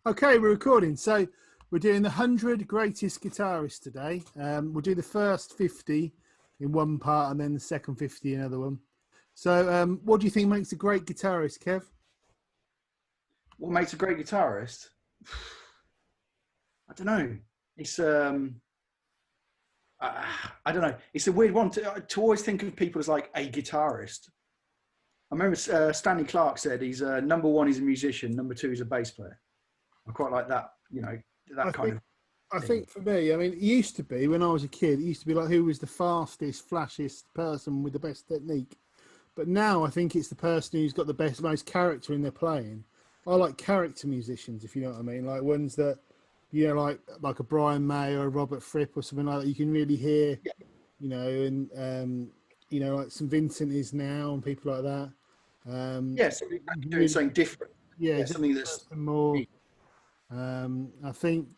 Okay, we're recording. So we're doing the 100 greatest guitarists today. We'll do the first 50 in one part and then the second 50 in another one. So what do you think makes a great guitarist, Kev? What makes a great guitarist? I don't know. It's I don't know. It's a weird one to always think of people as like a guitarist. I remember Stanley Clarke said he's number one, he's a musician. Number two, he's a bass player. I quite like that. You know, I think for me, I mean, it used to be when I was a kid. It used to be like who was the fastest, flashiest person with the best technique. But now I think it's the person who's got the most character in their playing. I like character musicians, if you know what I mean, like ones that, you know, like a Brian May or a Robert Fripp or something like that. You can really hear, you know, and you know, like St. Vincent is now and people like that. So doing something different. Yeah, something that's more. I think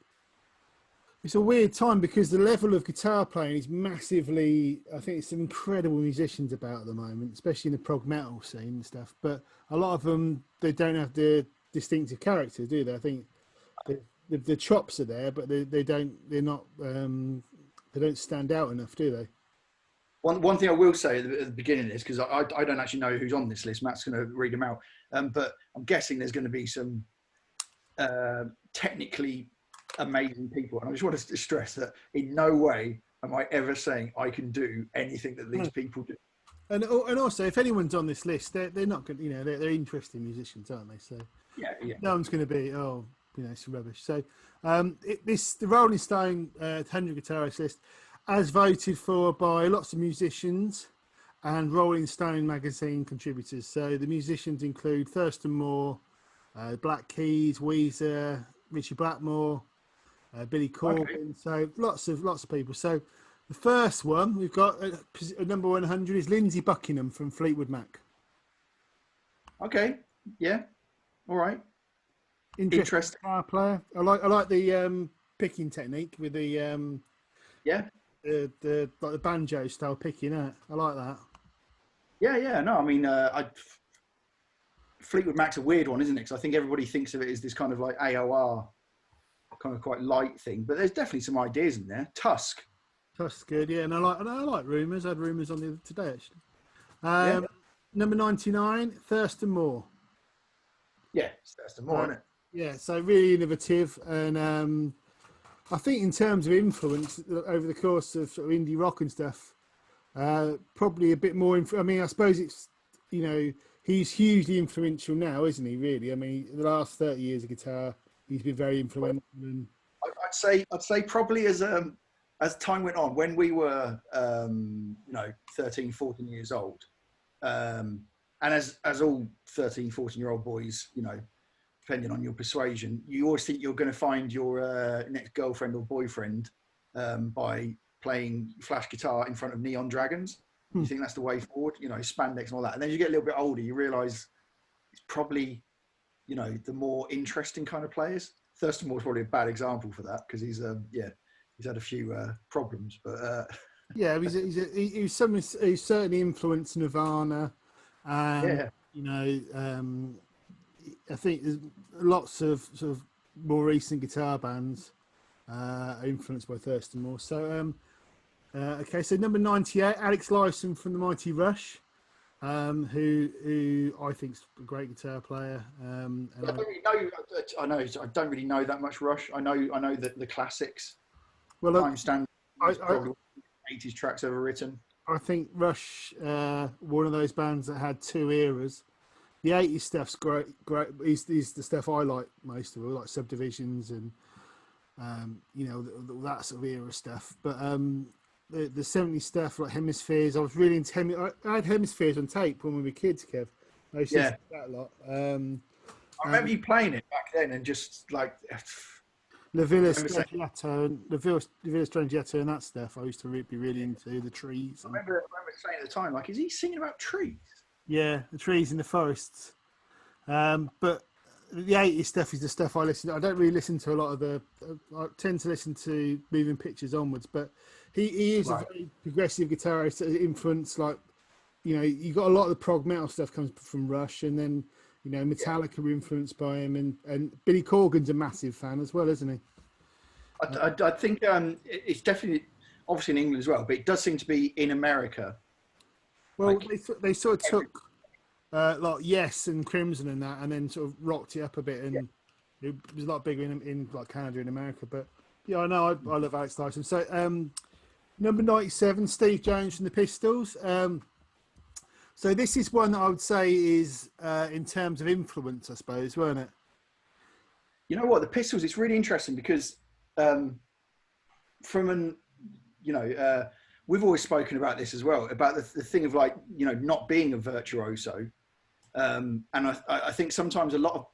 it's a weird time because the level of guitar playing is massively. I think it's some incredible musicians about at the moment, especially in the prog metal scene and stuff. But a lot of them, they don't have the distinctive character, do they? I think the chops are there, but they don't stand out enough, do they? One thing I will say at the beginning of this, because I don't actually know who's on this list. Matt's going to read them out, but I'm guessing there's going to be some technically amazing people, and I just want to stress that in no way am I ever saying I can do anything that these people do. And also, if anyone's on this list, they're not good. You know, they're interesting musicians, aren't they? So yeah. No one's going to be it's rubbish. So the Rolling Stone 100 guitarist list, as voted for by lots of musicians and Rolling Stone magazine contributors. So the musicians include Thurston Moore, Black Keys, Weezer, Richie Blackmore, Billy Corgan. Okay. So lots of people. So the first one we've got number 100 is Lindsey Buckingham from Fleetwood Mac. Okay, yeah, all right. Interesting guitar player. I like the picking technique with the the banjo style picking. I like that. Yeah. No, I mean, Fleetwood Mac's a weird one, isn't it? Because I think everybody thinks of it as this kind of like AOR, kind of quite light thing. But there's definitely some ideas in there. Tusk's good, yeah. And I like Rumours. I had Rumours on the other today actually. Number 99, Thurston Moore. Yeah, it's Thurston Moore, isn't it? Yeah, so really innovative, and I think in terms of influence over the course of sort of indie rock and stuff, probably a bit more. I mean, I suppose it's, you know, he's hugely influential now, isn't he? Really, I mean, the last 30 years of guitar, he's been very influential. And I'd say probably as time went on, when we were 13, 14 years old, and as all 13, 14-year-old boys, you know, depending on your persuasion, you always think you're going to find your next girlfriend or boyfriend by playing flash guitar in front of neon dragons. You think that's the way forward, you know, spandex and all that. And then as you get a little bit older, you realise it's probably, you know, the more interesting kind of players. Thurston Moore's probably a bad example for that because he's had a few problems, but he's certainly influenced Nirvana, and you know, I think there's lots of sort of more recent guitar bands are influenced by Thurston Moore. So okay, so number 98, Alex Lifeson from the Mighty Rush, who I think's a great guitar player. I don't really know that much Rush. I know the classics. Well, Time Stand is probably 80s tracks ever written. I think Rush, one of those bands that had two eras. The 80s stuff's great. Is the stuff I like most of all, like Subdivisions and you know, that sort of era stuff. But the 70s stuff, like Hemispheres, I was really into. I had Hemispheres on tape when we were kids, Kev. I used to listen to that a lot. I remember you playing it back then and just like La Villa Strangiato and that stuff. I used to be really into the trees. I remember saying at the time, like, is he singing about trees? Yeah, the trees in the forests. But the 80s stuff is the stuff I listen to. I don't really listen to a lot of I tend to listen to Moving Pictures onwards, but he is a very progressive guitarist that influenced, like, you know, you got a lot of the prog metal stuff comes from Rush, and then, You know, Metallica were influenced by him, and Billy Corgan's a massive fan as well, isn't he? I think it's definitely, obviously in England as well, but it does seem to be in America. Well, they sort of took like Yes and Crimson and that, and then sort of rocked it up a bit, and it was a lot bigger in like Canada and America. But yeah, I know I love Alex Lifeson. So number 97, Steve Jones from the Pistols. So this is one that I would say is in terms of influence, I suppose, weren't it? You know what, the Pistols? It's really interesting because we've always spoken about this as well, about the thing of like, you know, not being a virtuoso. And I think sometimes a lot of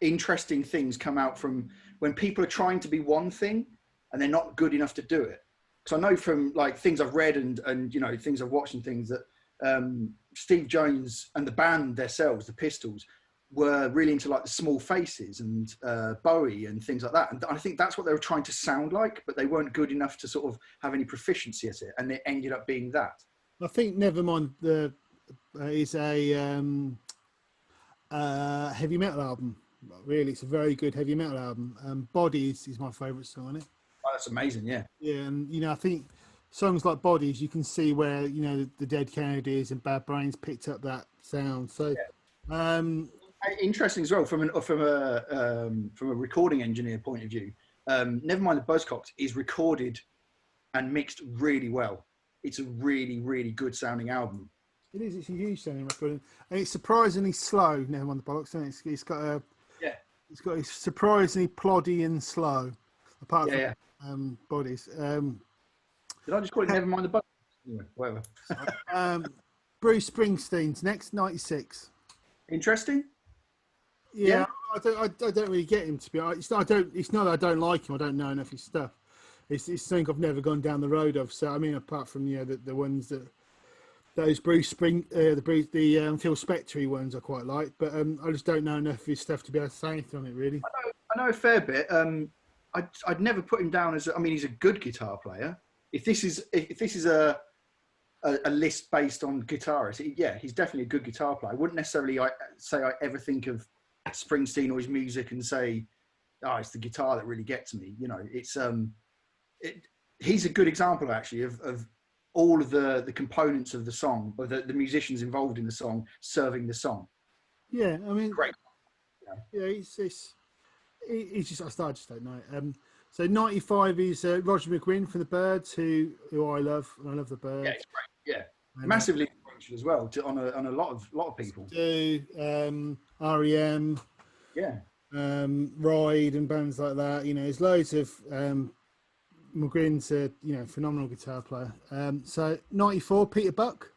interesting things come out from when people are trying to be one thing and they're not good enough to do it. Because I know from like things I've read and you know, things I've watched and things that Steve Jones and the band themselves, the Pistols, were really into like the Small Faces and Bowie and things like that. And I think that's what they were trying to sound like, but they weren't good enough to sort of have any proficiency at it. And it ended up being that. I think Nevermind is a heavy metal album. Really, it's a very good heavy metal album. Bodies is my favourite song on it. Oh, that's amazing, yeah. Yeah, and you know, I think songs like Bodies, you can see where, you know, the Dead Kennedys and Bad Brains picked up that sound. So, interesting as well from a recording engineer point of view. Nevermind the Buzzcocks is recorded and mixed really well. It's a really, really good sounding album. It is. It's a huge sounding record, and it's surprisingly slow. Nevermind the Bollocks, isn't it? It's got it's surprisingly ploddy and slow. Apart from Bodies. Did I just call it Nevermind the Buzzcocks? Anyway, whatever. Bruce Springsteen's next, 96. Interesting. Yeah. I don't really get him, to be honest. It's not that I don't like him. I don't know enough of his stuff. It's something I've never gone down the road of. So I mean, apart from, you know, the ones that those Bruce Phil Spector ones I quite like, but I just don't know enough of his stuff to be able to say anything on it, really. I know a fair bit. I'd never put him down as. I mean, he's a good guitar player. If this is a list based on guitarists, he's definitely a good guitar player. I wouldn't necessarily say I ever think of Springsteen or his music and say, "Oh, it's the guitar that really gets me." You know, it's he's a good example actually of all of the components of the song, or the musicians involved in the song serving the song. Yeah, I mean, great. Yeah, he's just I just don't know. So 95 is Roger McGuinn from the Byrds, who I love. I love the Byrds. Yeah, it's great. Yeah, massively influential as well on a lot of people. REM. Yeah. Ride and bands like that. You know, there's loads of McGuinn's a phenomenal guitar player. So 94, Peter Buck.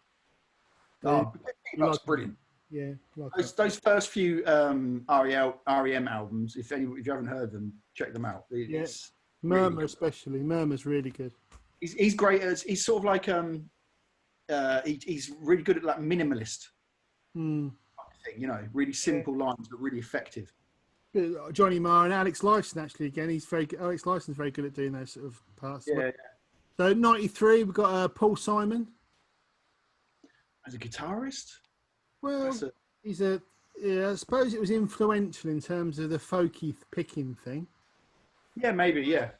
Peter Buck's brilliant. Yeah, those first few REM albums. If you haven't heard them, check them out. It's Murmur really especially. Murmur's really good. He's great. He's sort of like he's really good at like minimalist thing. You know, really simple lines but really effective. Johnny Marr and Alex Lifeson actually again. He's very good. Alex Lifeson's very good at doing those sort of parts. Yeah. So 93, we've got Paul Simon as a guitarist. Well, I suppose it was influential in terms of the folky picking thing. Yeah, maybe, yeah.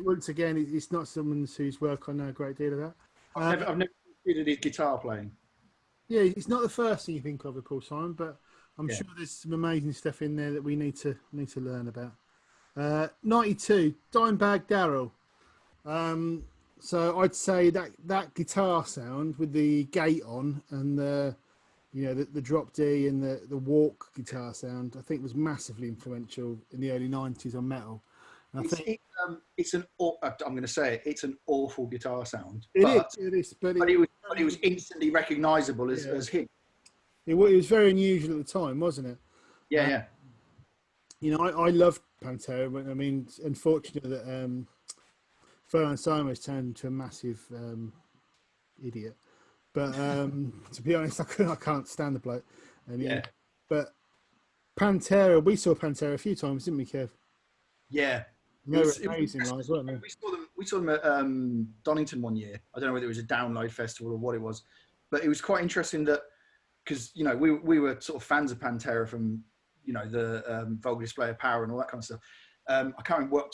Once again, it's not someone whose work I know a great deal about. I've never considered his guitar playing. Yeah, it's not the first thing you think of with Paul Simon, but I'm sure there's some amazing stuff in there that we need to learn about. 92, Dimebag Daryl. So I'd say that guitar sound with the gate on and the drop D and the walk guitar sound, I think was massively influential in the early 90s on metal. And I'm going to say it, it's an awful guitar sound. It is, but it was instantly recognisable as him. It was very unusual at the time, wasn't it? Yeah. You know, I loved Pantera. I mean, unfortunately that Fernand Simon has turned into a massive idiot. But to be honest, I can't stand the bloke. But Pantera, we saw Pantera a few times, didn't we, Kev? Yeah. They were amazing live, weren't they? We saw them at Donington one year. I don't know whether it was a download festival or what it was, but it was quite interesting that because you know we were sort of fans of Pantera from the Vulgar Display of Power and all that kind of stuff. I can't remember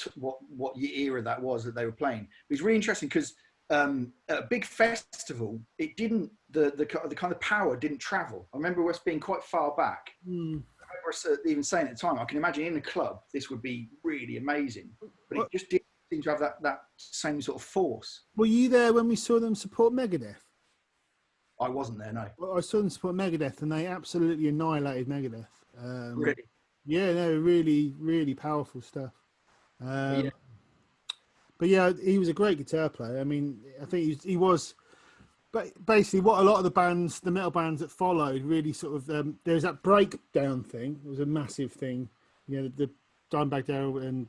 what era that was that they were playing. It was really interesting because at a big festival, it didn't the kind of power didn't travel. I remember us being quite far back. I remember us even saying at the time, I can imagine in a club this would be really amazing, but it just didn't seem to have that same sort of force. Were you there when we saw them support Megadeth? I wasn't there, no. Well, I saw them support Megadeth, and they absolutely annihilated Megadeth. Really? Yeah, they were really, really powerful stuff. But yeah, he was a great guitar player. I mean, I think he was. But basically, what a lot of the metal bands that followed, really sort of there was that breakdown thing. It was a massive thing. The Dimebag Daryl and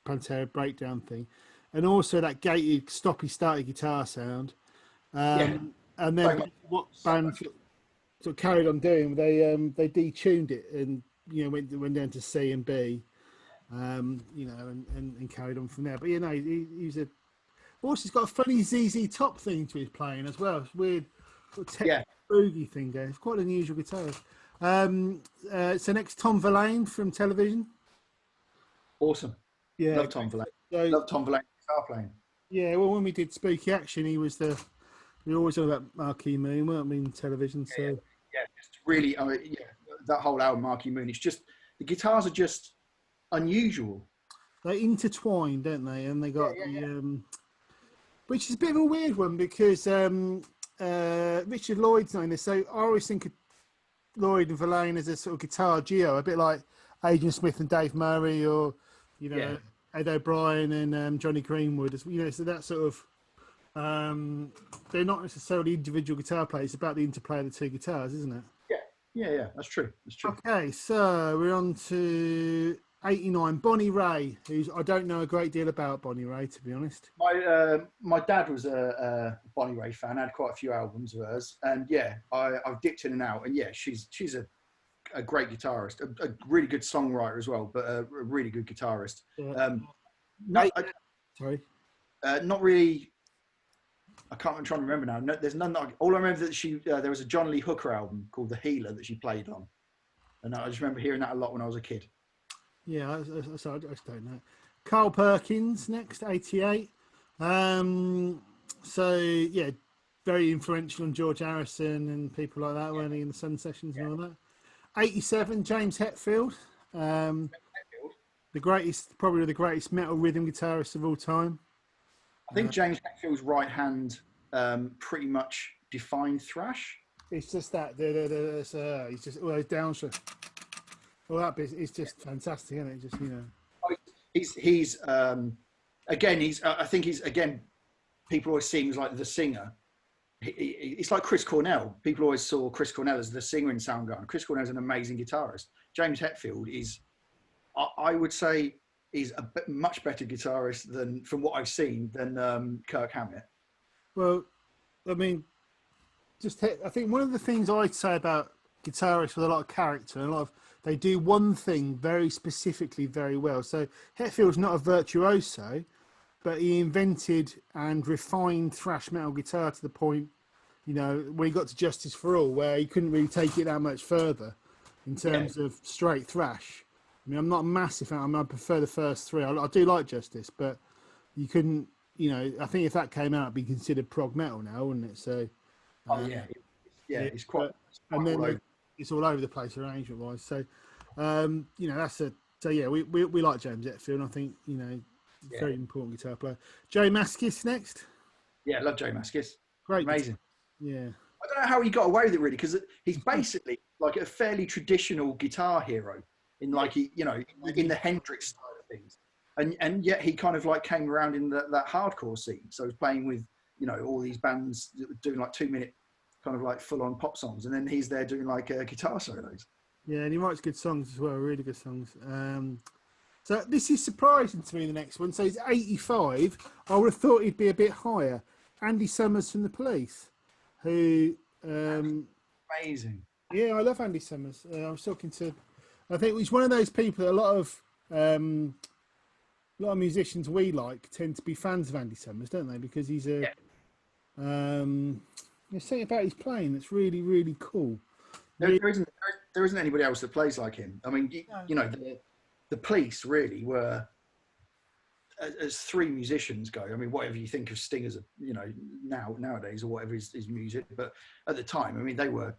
Pantera breakdown thing, and also that gated, stoppy, starty guitar sound. And then what bands sort of carried on doing, they detuned it and went down to C and B, and carried on from there. But he's a. Also, he's got a funny ZZ Top thing to his playing as well. It's weird, sort of tech boogie thing going. It's quite an unusual guitarist. So next, Tom Verlaine from Television. Awesome. Yeah, love Tom Verlaine. Love Tom Verlaine guitar playing. Yeah, well, when we did Spooky Action, he was the. We always talk about Marquee Moon, weren't we, in Television? So just really, that whole album, Marquee Moon. It's just the guitars are just unusual. They intertwine, don't they? And they got which is a bit of a weird one because Richard Lloyd's known this. So I always think of Lloyd and Verlaine as a sort of guitar duo, a bit like Adrian Smith and Dave Murray, or Ed O'Brien and Johnny Greenwood. So that sort of. They're not necessarily individual guitar players. It's about the interplay of the two guitars, isn't it? Yeah. That's true. Okay, so we're on to 89. Bonnie Raitt, I don't know a great deal about Bonnie Raitt, to be honest. My dad was a Bonnie Raitt fan. I had quite a few albums of hers, and I've dipped in and out. And she's a great guitarist, a really good songwriter as well, but a really good guitarist. Sorry, not really. I'm trying to remember now. No, there's none. All I remember that there was a John Lee Hooker album called The Healer that she played on, and I just remember hearing that a lot when I was a kid. Yeah, I just don't know. Carl Perkins next, 88. Very influential on George Harrison and people like that, weren't he, in the Sun Sessions and all that. 87, James Hetfield, probably the greatest metal rhythm guitarist of all time. I think James Hetfield's right hand pretty much defined thrash. It's just that he's just all those downshift. All that bit is just fantastic, isn't it? Just I think he's people always see him as like the singer. It's like Chris Cornell. People always saw Chris Cornell as the singer in Soundgarden. Chris Cornell's an amazing guitarist. James Hetfield is, I would say, is a much better guitarist from what I've seen, than Kirk Hammett. Well, I mean, I think one of the things I'd say about guitarists with a lot of character, and they do one thing very specifically very well. So Hetfield's not a virtuoso, but he invented and refined thrash metal guitar to the point, when he got to Justice for All, where he couldn't really take it that much further in terms of straight thrash. I mean, I'm not a massive fan. I prefer the first three. I do like Justice, but you couldn't, I think if that came out, it'd be considered prog metal now, wouldn't it? So, it's quite. And then it's all over the place arrangement-wise. So, we like James Hetfield. And I think, very important guitar player. Joe Maskis next. Yeah, I love Joe Maskis. Great, amazing. Yeah. I don't know how he got away with it really, because he's basically like a fairly traditional guitar hero. In in the Hendrix style of things, and yet he kind of like came around in that hardcore scene. So he was playing with all these bands doing like 2-minute kind of like full on pop songs, and then he's there doing like guitar solos. Yeah, and he writes good songs as well, really good songs. So this is surprising to me. The next one, so he's 85. I would have thought he'd be a bit higher. Andy Summers from The Police, who amazing. Yeah, I love Andy Summers. I was talking to. I think he's one of those people. A lot of musicians we like tend to be fans of Andy Summers, don't they? Because he's there's something about his playing that's really, really cool. There isn't anybody else that plays like him. I mean, you know, the Police really were, as three musicians go. I mean, whatever you think of Sting as you know, nowadays or whatever his music, but at the time, I mean, they were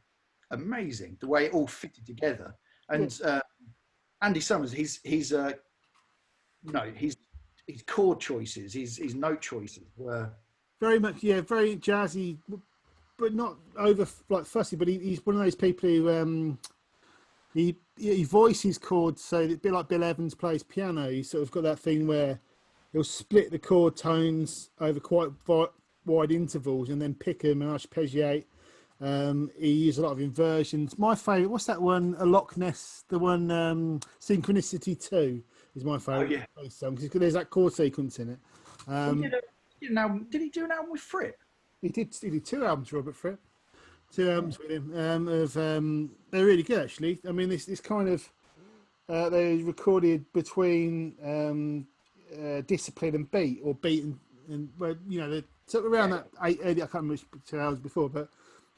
amazing. The way it all fitted together. And Andy Summers, his chord choices, his note choices were very much, very jazzy, but not over like fussy. But he's one of those people who he voices chords so that a bit like Bill Evans plays piano. He's sort of got that thing where he'll split the chord tones over quite wide intervals and then pick them and arpeggiate. He uses a lot of inversions. My favourite, what's that one? A Loch Ness, the one Synchronicity 2 is my favourite song because there's that chord sequence in it. Did he do an album with Fripp? He did 2 albums, Robert Fripp. 2 albums with him. They're really good, actually. I mean, this kind of they recorded between Discipline and Beat, or Beat and you know, they're sort of around that 8, I can't remember which 2 hours before, but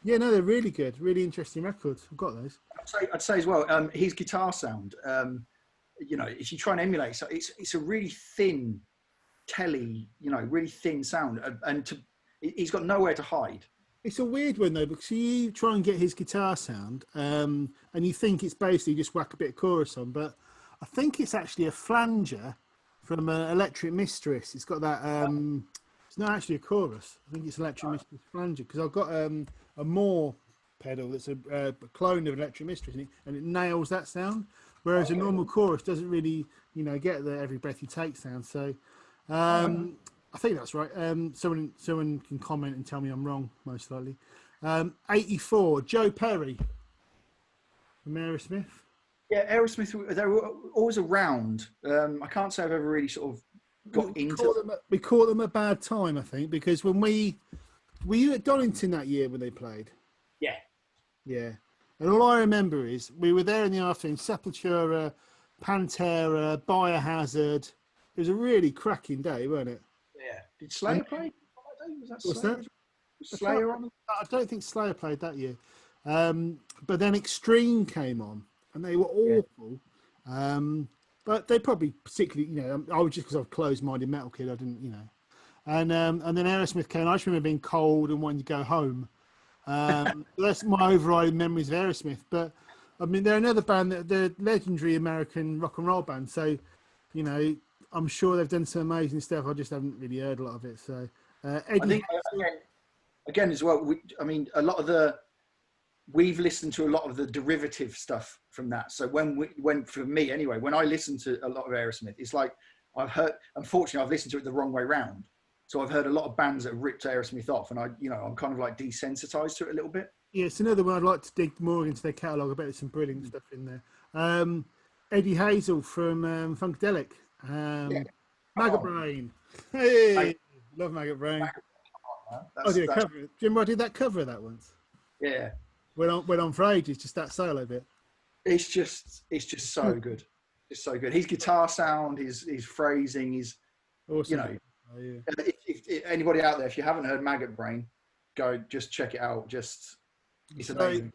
yeah, no, they're really good, really interesting records. I've got those. I'd say as well, his guitar sound, you know, if you try and emulate, so it's a really thin, telly, you know, really thin sound, and he's got nowhere to hide. It's a weird one though, because you try and get his guitar sound, and you think it's basically just whack a bit of chorus on, but I think it's actually a flanger from Electric Mistress. It's got that. It's not actually a chorus. I think it's Electric Mistress flanger, because I've got a Marr pedal that's a clone of Electric Mistress, and it nails that sound, whereas a normal chorus doesn't really, you know, get the every breath you take sound. So I think that's right. Someone can comment and tell me I'm wrong, most likely. 84, Joe Perry from Aerosmith. Yeah, Aerosmith, they were always around. I can't say I've ever really sort of got into... We caught them at a bad time, I think, because when were you at Donington that year when they played? Yeah. Yeah. And all I remember is we were there in the afternoon, Sepultura, Pantera, Biohazard. It was a really cracking day, wasn't it? Yeah. Did Slayer play that day? Was that What's Slayer? that? Was Slayer on? I don't think Slayer played that year. But then Extreme came on, and they were awful. But they probably particularly, you know, I was just because I was a closed-minded metal kid, I didn't, you know. And then Aerosmith came. I just remember being cold and wanting to go home. That's my overriding memories of Aerosmith. But I mean, they're another band they're legendary American rock and roll band. So, you know, I'm sure they've done some amazing stuff. I just haven't really heard a lot of it. So, Eddie, I think again as well. I mean, we've listened to a lot of the derivative stuff from that. So when for me anyway, when I listen to a lot of Aerosmith, it's like unfortunately, I've listened to it the wrong way round. So I've heard a lot of bands that have ripped Aerosmith off, and I'm kind of like desensitized to it a little bit. Yeah, it's another one I'd like to dig more into their catalogue. I bet there's some brilliant stuff in there. Eddie Hazel from Funkadelic. Maggot Brain. Hey, love Maggot Brain. I did a cover. Do you remember I did that cover of that once? Yeah. Went on for ages, just that solo bit. It's just so good. It's so good. His guitar sound, his phrasing, his awesome. You know. Oh, yeah. If anybody out there, if you haven't heard Maggot Brain, go just check it out. It's amazing.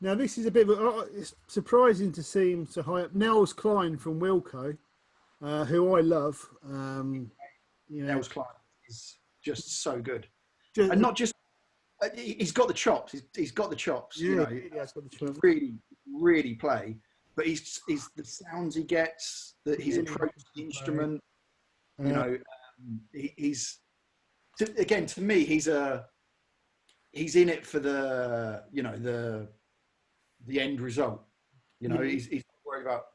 Now this is a bit it's surprising to see him so high up. Nels Cline from Wilco, who I love. Nels Cline is just so good, and not just he's got the chops. He's got the chops. Yeah, you know, he has got the chops. Really play. But he's the sounds he gets, his approach to the instrument. You know, to me, he's in it for the end result. You know, he's not worried about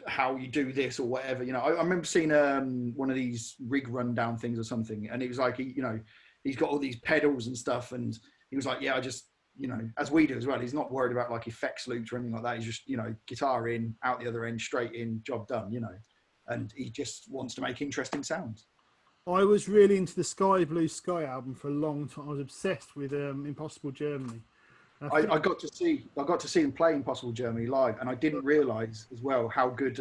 how you do this or whatever. You know, I remember seeing one of these rig rundown things or something, and it was like he's got all these pedals and stuff, and he was like, yeah, I just, you know, as we do as well. He's not worried about like effects loops or anything like that. He's just, you know, guitar in, out the other end, straight in, job done. You know, and he just wants to make interesting sounds. I was really into the Sky Blue Sky album for a long time. I was obsessed with Impossible Germany. I got to see them play Impossible Germany live, and I didn't realise as well how good.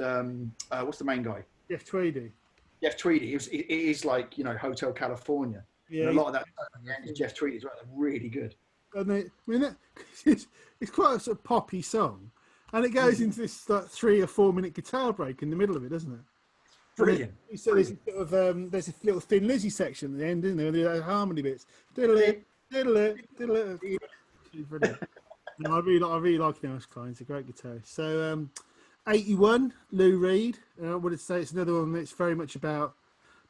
What's the main guy? Jeff Tweedy. Jeff Tweedy. It is like, you know, Hotel California. Yeah. And a lot of that is Jeff Tweedy as well. They're really good. And I mean, it's quite a sort of poppy song, and it goes into this like 3 or 4 minute guitar break in the middle of it, doesn't it? Brilliant. So there's a sort of there's a little Thin Lizzy section at the end, isn't there? The harmony bits. Diddle it, diddle it, diddle it. Brilliant. No, I really like Nelson Klein. He's a great guitarist. So 81, Lou Reed. I would say it's another one that's very much about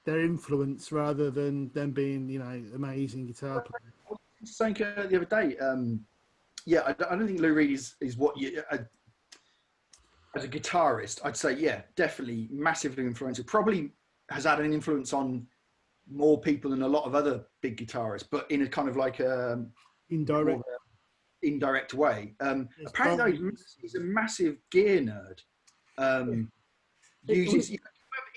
their influence rather than them being, amazing guitar players. I was saying the other day, I don't think Lou Reed is what you... as a guitarist, I'd say, yeah, definitely massively influential. Probably has had an influence on more people than a lot of other big guitarists, but in a kind of like indirect way. Apparently, though, he's a massive gear nerd.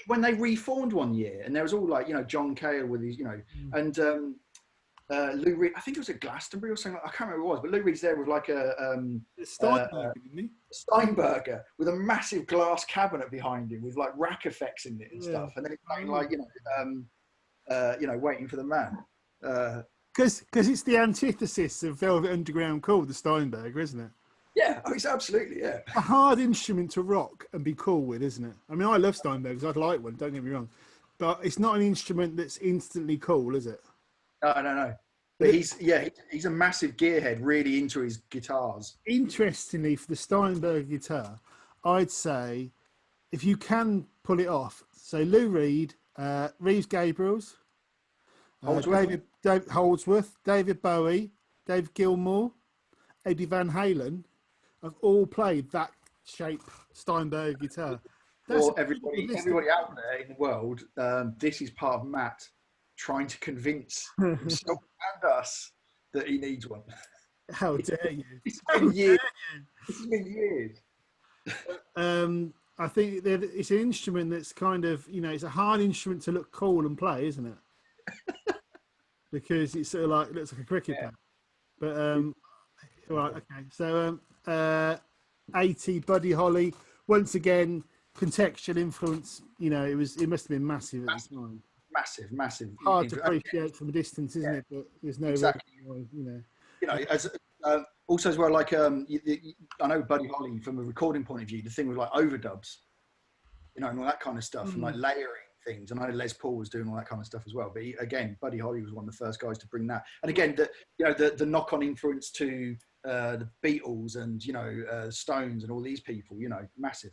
When they reformed one year, and there was all like, John Cale with his, and Lou Reed, I think it was at Glastonbury or something. I can't remember what it was, but Lou Reed's there with like a Steinberger with a massive glass cabinet behind him with like rack effects in it and stuff, and then it's playing like Waiting for the Man. Because it's the antithesis of Velvet Underground called the Steinberger, isn't it? Yeah, it's absolutely, yeah. A hard instrument to rock and be cool with, isn't it? I mean, I love Steinbergers. I'd like one, don't get me wrong. But it's not an instrument that's instantly cool, is it? No. But he's a massive gearhead, really into his guitars. Interestingly, for the Steinberger guitar, I'd say if you can pull it off, so Lou Reed, Reeves Gabriels, David Holdsworth, David Bowie, Dave Gilmour, Eddie Van Halen have all played that shape Steinberger guitar. For everybody out there in the world, this is part of Matt trying to convince himself and us that he needs one. How dare you? It's been years. It's been years. I think it's an instrument that's kind of, it's a hard instrument to look cool and play, isn't it? Because it's sort of like, it looks like a cricket bat. But, right, okay. So, 80, Buddy Holly. Once again, contextual influence. It must have been massive at the time. Massive. Hard to appreciate from a distance, isn't it? But there's no also as well, like I know Buddy Holly from a recording point of view, the thing with like overdubs, and all that kind of stuff, and like layering things. And I know Les Paul was doing all that kind of stuff as well. But again, Buddy Holly was one of the first guys to bring that. And again, the knock-on influence to the Beatles and Stones and all these people, massive.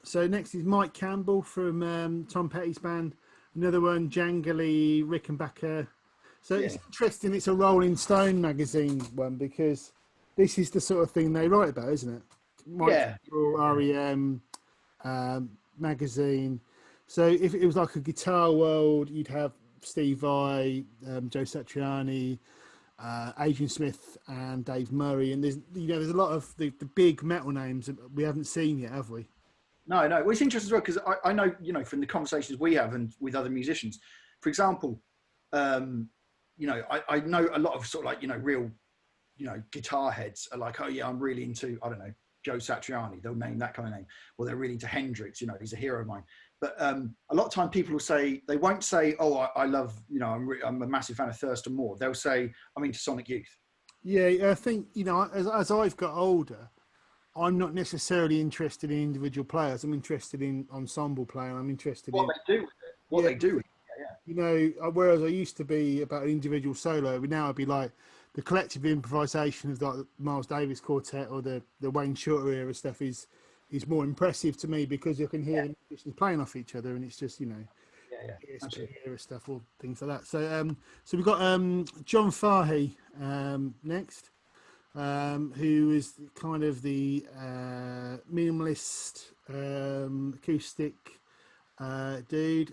So next is Mike Campbell from Tom Petty's band. Another one, jangly Rickenbacker. So it's interesting. It's a Rolling Stone magazine one because this is the sort of thing they write about, isn't it? Mike Campbell, REM magazine. So if it was like a Guitar World, you'd have Steve Vai, Joe Satriani, Adrian Smith, and Dave Murray. And there's a lot of the big metal names that we haven't seen yet, have we? No. Well, it's interesting as well because I know, from the conversations we have and with other musicians, for example, I know a lot of sort of like, real, guitar heads are like, oh yeah, I'm really into, I don't know, Joe Satriani. They'll name that kind of name. Or they're really into Hendrix, he's a hero of mine. But a lot of time people will say, they won't say, oh, I love, I'm a massive fan of Thurston Moore. They'll say, I'm into Sonic Youth. Yeah, I think, as I've got older, I'm not necessarily interested in individual players. I'm interested in ensemble playing. I'm interested in what they do with it. What they do with it. Whereas I used to be about an individual solo, but now I'd be like the collective improvisation of like the Miles Davis Quartet or the Wayne Shorter era stuff is more impressive to me because you can hear the musicians playing off each other, and it's just ESP era stuff or things like that. So we've got John Fahey next. Who is kind of the minimalist acoustic dude,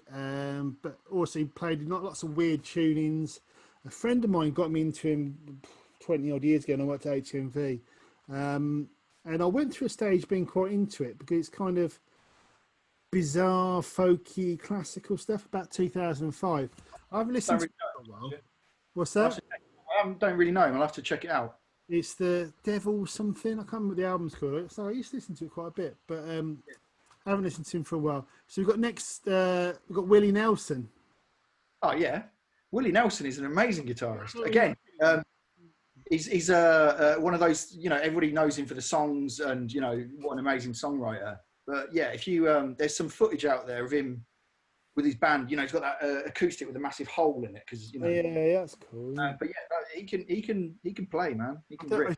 but also played lots of weird tunings. A friend of mine got me into him 20 odd years ago, and I went to HMV, and I went through a stage being quite into it because it's kind of bizarre, folky, classical stuff. About 2005. I've listened to it for a while. What's that? I don't really know him. I'll have to check it out. It's the Devil something. I can't remember what the album's called. So I used to listen to it quite a bit, but I haven't listened to him for a while. So we've got next. We've got Willie Nelson. Oh yeah, Willie Nelson is an amazing guitarist. Again, he's one of those, you know, everybody knows him for the songs, and you know what an amazing songwriter. But yeah, if you there's some footage out there of him with his band. You know, he's got that acoustic with a massive hole in it because you know. Yeah, that's cool. Yeah. But yeah, he can play, man. He can.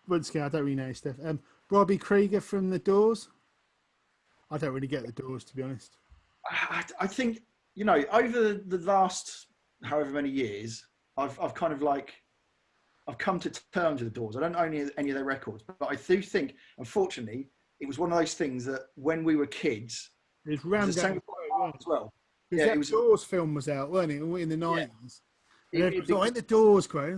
Once again, I don't really know stuff. Robbie Krieger from the Doors. I don't really get the Doors, to be honest. I think, you know, over the last however many years, I've kind of like, I've come to terms with the Doors. I don't own any of their records, but I do think, unfortunately, it was one of those things that when we were kids, it was rammed down as well. Yeah, that Doors film was out, wasn't it, in the 90s? Yeah. It was the Doors, great.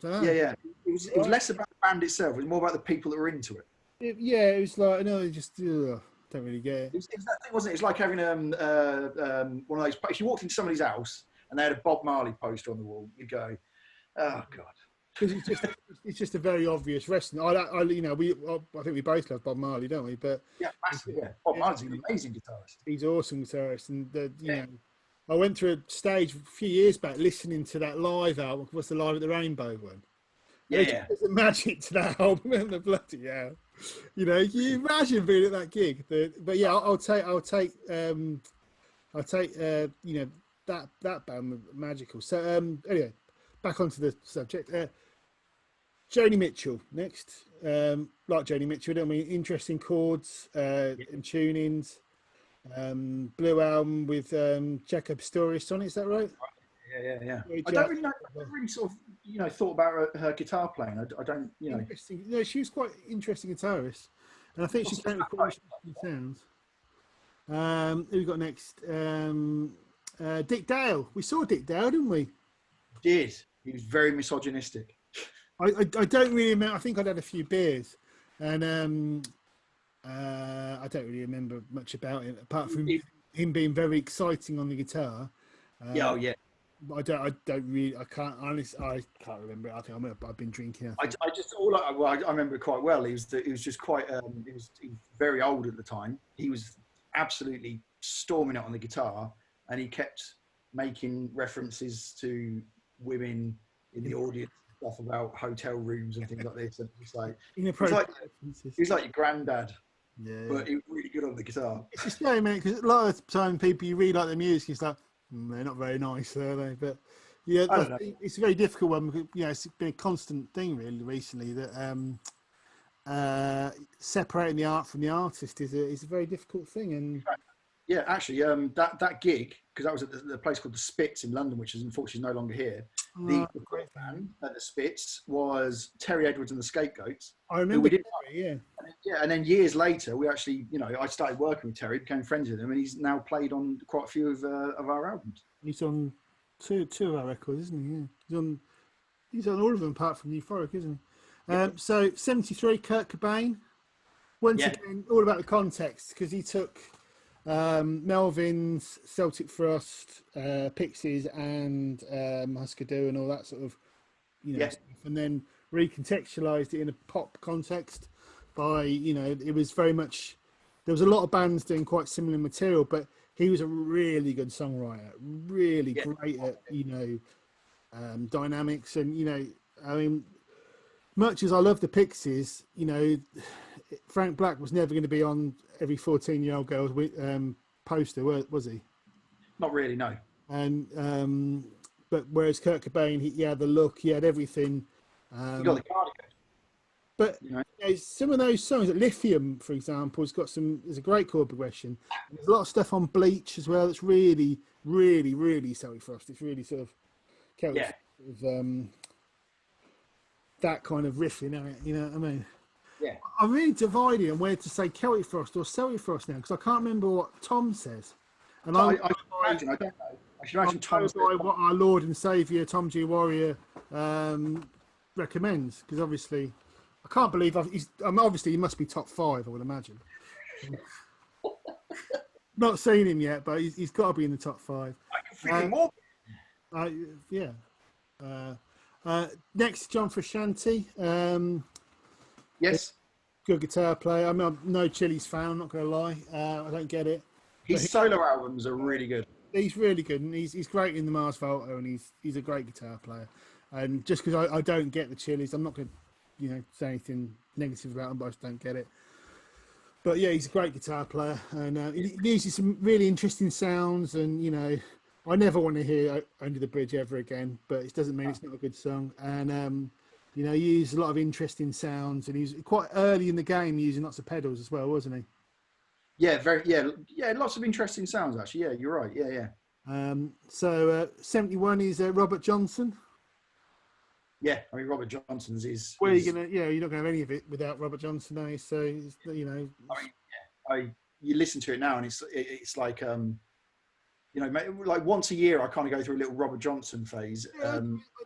Yeah. It was less about the band itself. It was more about the people that were into it. It was like, no, just don't really get it. It was that thing, wasn't it? It's like having one of those. If you walked into somebody's house and they had a Bob Marley poster on the wall, you'd go, "Oh God." Because it's just a very obvious wrestling. I think we both love Bob Marley, don't we? But yeah, massively. Yeah, Bob Marley's an amazing guitarist. He's an awesome guitarist, and you know, I went through a stage a few years back listening to that live album. What's the Live at the Rainbow one? Yeah, there's a magic to that album, and the bloody hell. You know, can you imagine being at that gig? But yeah, I'll take you know, that band was magical. So anyway, back onto the subject. Joni Mitchell next. Like Joni Mitchell, don't we? Interesting chords and tunings. Blue album with Jacob Pistorius on it. Is that right? Yeah. I don't really know. I never really sort of, you know, thought about her guitar playing. I don't, you know. Interesting. No, she was quite an interesting guitarist, and I think she came with quite interesting sounds. Who we got next? Dick Dale. We saw Dick Dale, didn't we? Did. He was very misogynistic. I don't really remember. I think I'd had a few beers, and I don't really remember much about it apart from him being very exciting on the guitar. Yeah. I don't really. I can't remember it. I think I've been drinking. I remember it quite well. He was just quite. He was very old at the time. He was absolutely storming it on the guitar, and he kept making references to women in the audience, stuff about hotel rooms and things like this. And it's like he's like your granddad. Yeah, but he was really good on the guitar. It's just man, because a lot of time people you really like their music, it's like they're not very nice, are they? But yeah, it's a very difficult one because, you know, it's been a constant thing really recently that separating the art from the artist is a very difficult thing. And yeah, actually, that gig, because that was at the place called the Spitz in London, which is unfortunately no longer here. The great band at the Spitz was Terry Edwards and the Scapegoats. I remember Terry, yeah. And then years later, we actually, you know, I started working with Terry, became friends with him, and he's now played on quite a few of our albums. He's on two of our records, isn't he? Yeah. He's on all of them apart from Euphoric, isn't he? So 73, Kurt Cobain. Once again, all about the context, because he took Melvins, Celtic Frost, Pixies, and Husker Du, and all that sort of, you know, stuff, and then recontextualized it in a pop context by, you know, it was very much, there was a lot of bands doing quite similar material, but he was a really good songwriter, really great at, you know, dynamics, and, you know, I mean, much as I love the Pixies, you know, Frank Black was never going to be on every 14-year-old girl's poster, was he? Not really, no. And but whereas Kurt Cobain, he had the look, he had everything. You got the cardigan. But you know, some of those songs, like Lithium, for example, there's a great chord progression. There's a lot of stuff on Bleach as well that's really, really, really Celtic Frost. It's really sort of Celtic, that kind of riffing in it, you know what I mean? Yeah. I'm really divided on where to say Celtic Frost or Celtic Frost now, because I can't remember what Tom says. And I don't know. I should imagine Tom says what our Lord and Saviour Tom G. Warrior recommends, because obviously I can't believe obviously he must be top 5, I would imagine. Not seen him yet, but he's got to be in the top 5. I can freaking more. Next, John Frashanti. Yes. Good guitar player. I mean, I'm no Chili's fan, I'm not going to lie. I don't get it. His solo albums are really good. He's really good, and he's great in the Mars Volta, and he's a great guitar player. And just because I don't get the Chili's, I'm not going to, say anything negative about them, but I just don't get it. But yeah, he's a great guitar player, and he uses some really interesting sounds. And I never want to hear Under the Bridge ever again, but it doesn't mean it's not a good song. And he used a lot of interesting sounds, and he was quite early in the game using lots of pedals as well, wasn't he? Yeah, lots of interesting sounds actually. Yeah, you're right. Yeah. So 71 is Robert Johnson. Yeah, I mean Robert Johnson's is. Where are you gonna? Yeah, you're not gonna have any of it without Robert Johnson, are you? So I mean, you listen to it now, and it's like like once a year I kind of go through a little Robert Johnson phase. I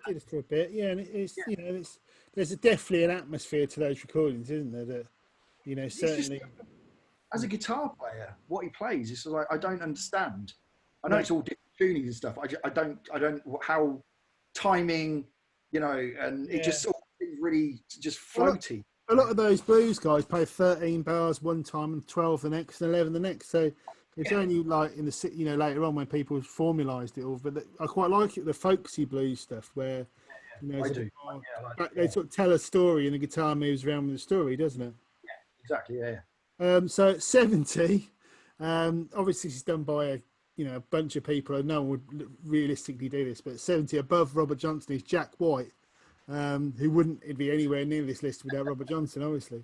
did it for a bit, yeah, and there's definitely an atmosphere to those recordings, isn't there? That certainly. As a guitar player, what he plays is like I don't understand. I know it's all different tunings and stuff. I don't how timing, and it just all seems really just floaty. A lot of those blues guys play 13 bars one time and 12 the next and 11 the next. So it's only like in the later on when people formalised it all. But I quite like it, the folksy blues stuff where I do. They sort of tell a story and the guitar moves around with the story, doesn't it? Yeah, exactly. Yeah. So at 70, obviously it's done by a bunch of people. No one would realistically do this, but at 70, above Robert Johnson is Jack White, who wouldn't be anywhere near this list without Robert Johnson, obviously.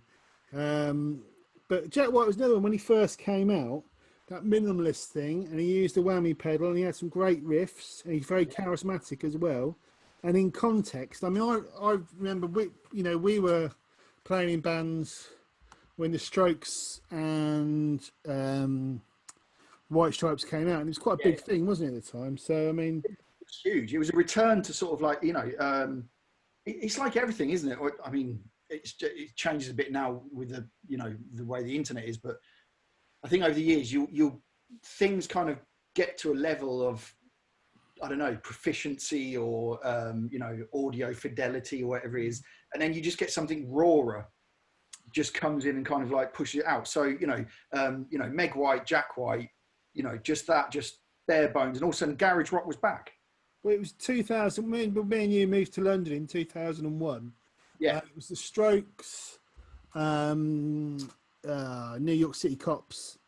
But Jack White was another one when he first came out, that minimalist thing, and he used a whammy pedal, and he had some great riffs, and he's very charismatic as well. And in context, I mean, I remember we were playing in bands when the Strokes and White Stripes came out, and it was quite a big thing, wasn't it, at the time? So I mean, it was huge. It was a return to sort of like it's like everything, isn't it? I mean, it changes a bit now with the way the internet is, but I think over the years you things kind of get to a level of, I don't know, proficiency or audio fidelity or whatever it is, and then you just get something rawer just comes in and kind of like pushes it out. So Meg White, Jack White, just bare bones, and all of a sudden garage rock was back. Well, it was 2000. Me and you moved to London in 2001. Yeah, it was the Strokes, New York City Cops,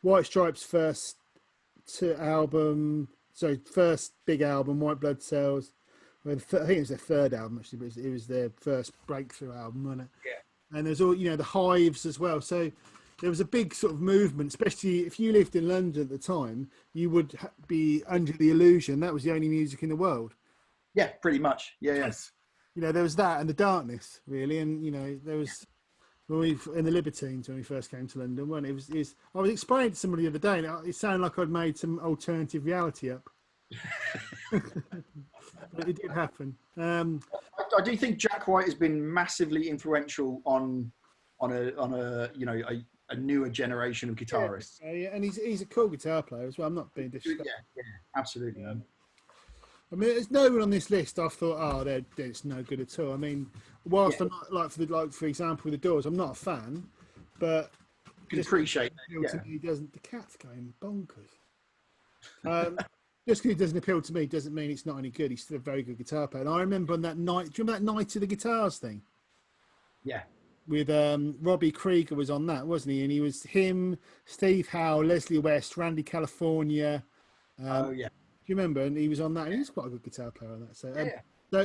White Stripes' first big album, White Blood Cells. I think it was their third album actually, but it was their first breakthrough album, wasn't it? Yeah. And there's all the Hives as well. So there was a big sort of movement, especially if you lived in London at the time, you would be under the illusion that was the only music in the world. Yeah, pretty much. Yeah, yes. There was that and the darkness, really, and there was in the Libertines when we first came to London. When it was I was explaining to somebody the other day, and it sounded like I'd made some alternative reality up. But it did happen. I do think Jack White has been massively influential on a newer generation of guitarists. Yeah, and he's a cool guitar player as well. I'm not being disrespectful. Yeah, absolutely. I mean, there's no one on this list I've thought, it's no good at all. I mean, whilst I'm not for example, with the Doors, I'm not a fan, but you can appreciate it. To me, doesn't. The cat's going bonkers. Just because it doesn't appeal to me doesn't mean it's not any good. He's still a very good guitar player. And I remember on that night, do you remember that Night of the Guitars thing? Yeah. With Robbie Krieger was on that, wasn't he? And he was him, Steve Howe, Leslie West, Randy California. Oh, yeah. Do you remember? And he was on that. And he's quite a good guitar player on that. So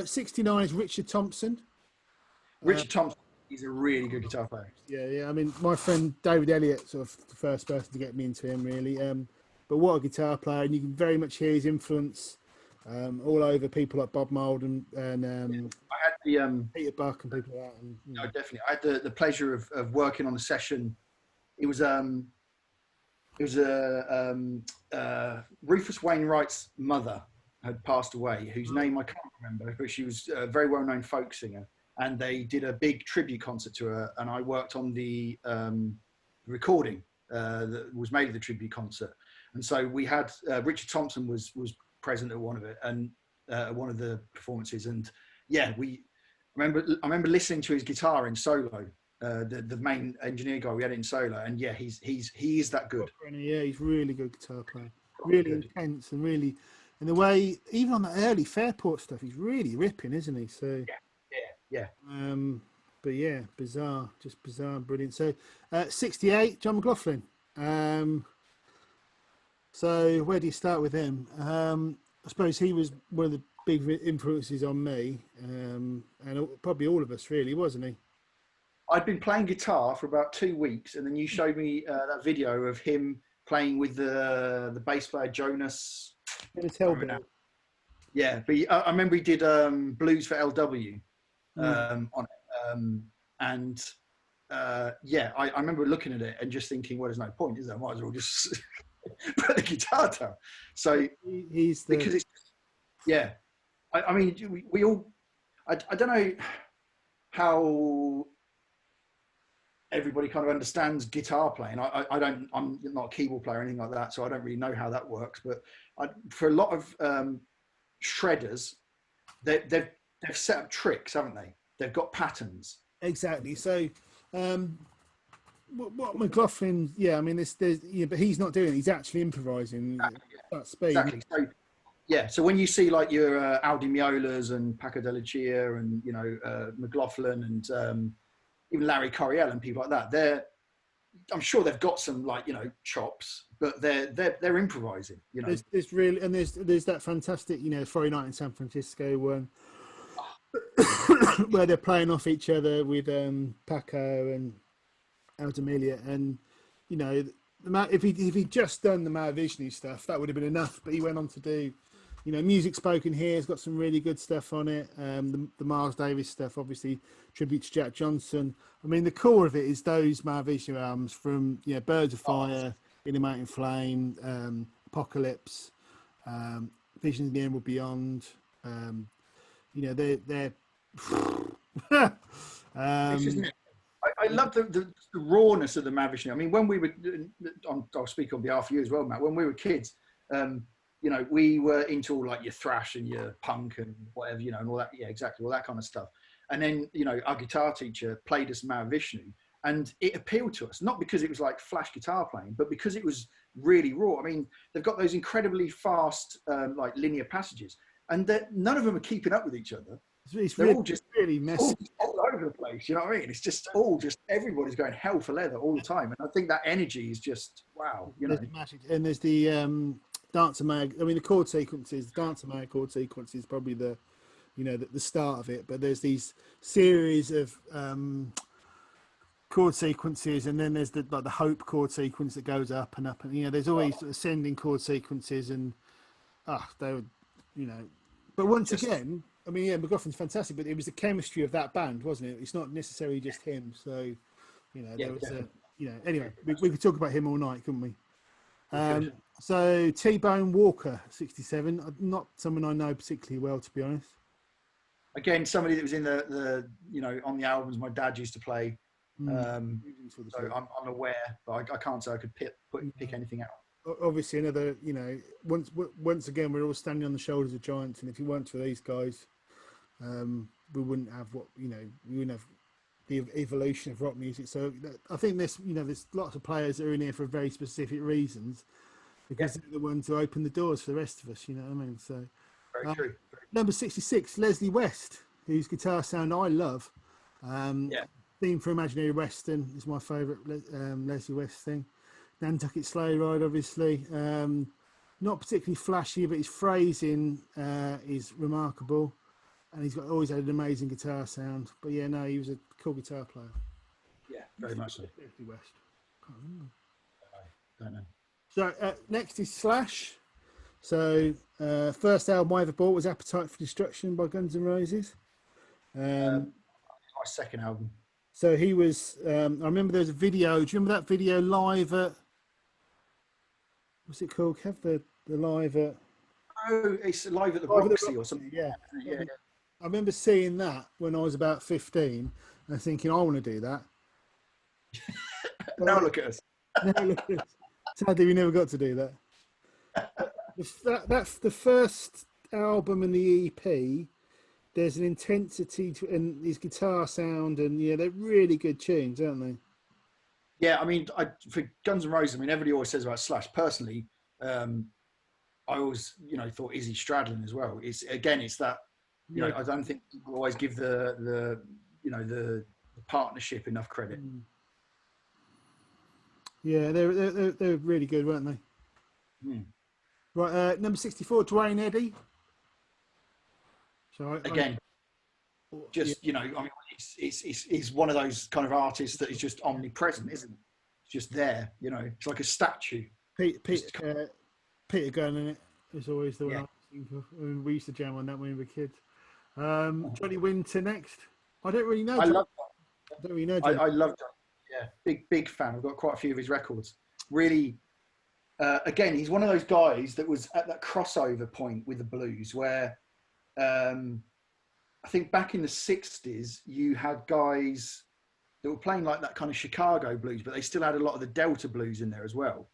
69 is Richard Thompson. Richard Thompson, he's a really good guitar player. Yeah. I mean, my friend David Elliott, sort of the first person to get me into him, really. But what a guitar player, and you can very much hear his influence all over people like Bob Mould and I had the Peter Buck and people like that. And, No, definitely. I had the pleasure of working on the session. It was Rufus Wainwright's mother had passed away, whose name I can't remember, but she was a very well-known folk singer, and they did a big tribute concert to her, and I worked on the recording that was made of the tribute concert. And so we had Richard Thompson was present at one of it, and one of the performances. And yeah, I remember listening to his guitar in solo. The main engineer guy, we had it in solo, and yeah, he is that good. Yeah, he's really good guitar player. Really intense and really And the way, even on the early Fairport stuff, he's really ripping, isn't he? So yeah. But yeah, bizarre, just bizarre and brilliant. So 68, John McLaughlin. So where do you start with him? I suppose he was one of the big influences on me, and probably all of us, really, wasn't he? I'd been playing guitar for about 2 weeks, and then you showed me that video of him playing with the bass player Jonas. Yeah, but I remember he did Blues for LW on it, and I remember looking at it and just thinking, well, there's no point, is there? I might as well just put the guitar down. So because it's I mean, we all. I don't know how everybody kind of understands guitar playing. I don't. I'm not a keyboard player or anything like that, so I don't really know how that works. But for a lot of shredders, they've set up tricks, haven't they? They've got patterns. Exactly. So, what McLaughlin? Yeah, I mean, but he's not doing it. He's actually improvising at speed. Exactly. So, so when you see like your Al Di Meolas and Paco de Lucia and McLaughlin and even Larry Coryell and people like that, I'm sure they've got some chops, but they're improvising. There's really, and there's that fantastic Friday Night in San Francisco one where they're playing off each other with Paco and Al Di Meola, and if he'd just done the Mahavishnu stuff, that would have been enough. But he went on to do Music Spoken Here has got some really good stuff on it. The Miles Davis stuff, obviously, tribute to Jack Johnson. I mean, the core of it is those Mahavishnu albums from Birds of Fire, In a Mountain Flame, Apocalypse, Visions of the Emerald Beyond. They're I love the rawness of the Mahavishnu. I mean, when we were, I'll speak on behalf of you as well, Matt. When we were kids, we were into all like your thrash and your punk and whatever, and all that. Yeah, exactly, all that kind of stuff. And then, our guitar teacher played us Mahavishnu, and it appealed to us, not because it was like flash guitar playing, but because it was really raw. I mean, they've got those incredibly fast, like linear passages, and none of them are keeping up with each other. They're all just really messy. All over the place, you know what I mean? It's just everybody's going hell for leather all the time. And I think that energy is just, wow, And there's the Dancer Mag, I mean, the chord sequences, the Dancer Mag chord sequence is probably the start of it. But there's these series of chord sequences, and then there's the Hope chord sequence that goes up and up, and there's always ascending chord sequences, and they would, But once again, I mean, McLaughlin's fantastic, but it was the chemistry of that band, wasn't it? It's not necessarily just him. So, there was anyway, we could talk about him all night, couldn't we? So T-Bone Walker, 67, not someone I know particularly well, to be honest. Again, somebody that was in the on the albums my dad used to play. So I'm aware, but I can't say I could pick anything out. Obviously, another, once again, we're all standing on the shoulders of giants, and if it weren't for these guys, we wouldn't have we wouldn't have the evolution of rock music. So I think there's lots of players that are in here for very specific reasons, because they're the ones who open the doors for the rest of us. You know what I mean? So very true. Number 66, Leslie West, whose guitar sound I love. Theme for Imaginary Western is my favourite Leslie West thing. Nantucket Sleigh Ride, obviously. Not particularly flashy, but his phrasing is remarkable. And he's always had an amazing guitar sound. But he was a cool guitar player. Yeah, very much so. Leslie West. Can't remember. Don't know. So next is Slash. So first album I ever bought was Appetite for Destruction by Guns N' Roses. My second album. So he was, I remember there was a video. Do you remember that video live at, what's it called? Have the live at... Oh, it's live at the Roxy or something. Yeah. I remember seeing that when I was about 15 and thinking, I want to do that. Now look at us. Sadly, we never got to do that. That's the first album in the EP. There's an intensity to and his guitar sound, and they're really good tunes, aren't they? Yeah, I mean, for Guns N' Roses, I mean, everybody always says about Slash. Personally, I always, you know, thought Izzy Stradlin as well. It's that, you know, I don't think people always give the you know, the partnership enough credit. Yeah, they're really good, weren't they? Right, number 64, Dwayne Eddy. So you know, I mean, it's one of those kind of artists that is just omnipresent, isn't it? It's just there, you know. It's like a statue. Peter Gunn in it is always the one I think of. I mean, we used to jam on that when we were kids. Johnny Winter next. I don't really know. I love I don't really know. I love Johnny. Yeah, big fan. I've got quite a few of his records. Really, again, he's one of those guys that was at that crossover point with the blues where I think back in the 60s, you had guys that were playing like that kind of Chicago blues, but they still had a lot of the Delta blues in there as well,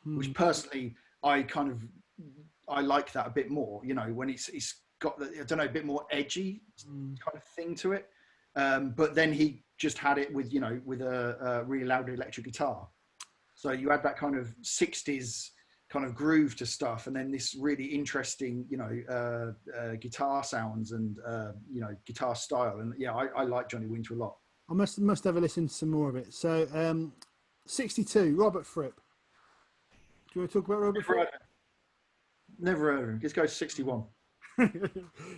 which personally, I like that a bit more, you know, when it's got, I don't know, a bit more edgy kind of thing to it. But then he just had it with, you know, with a really loud electric guitar. So you had that kind of 60s kind of groove to stuff, and then this really interesting, you know, guitar sounds and you know, guitar style. And yeah, I like Johnny Winter a lot. I must have a listen to some more of it. So 62, Robert Fripp. Do you want to talk about Robert Fripp? Never heard of him. Let's go to 61.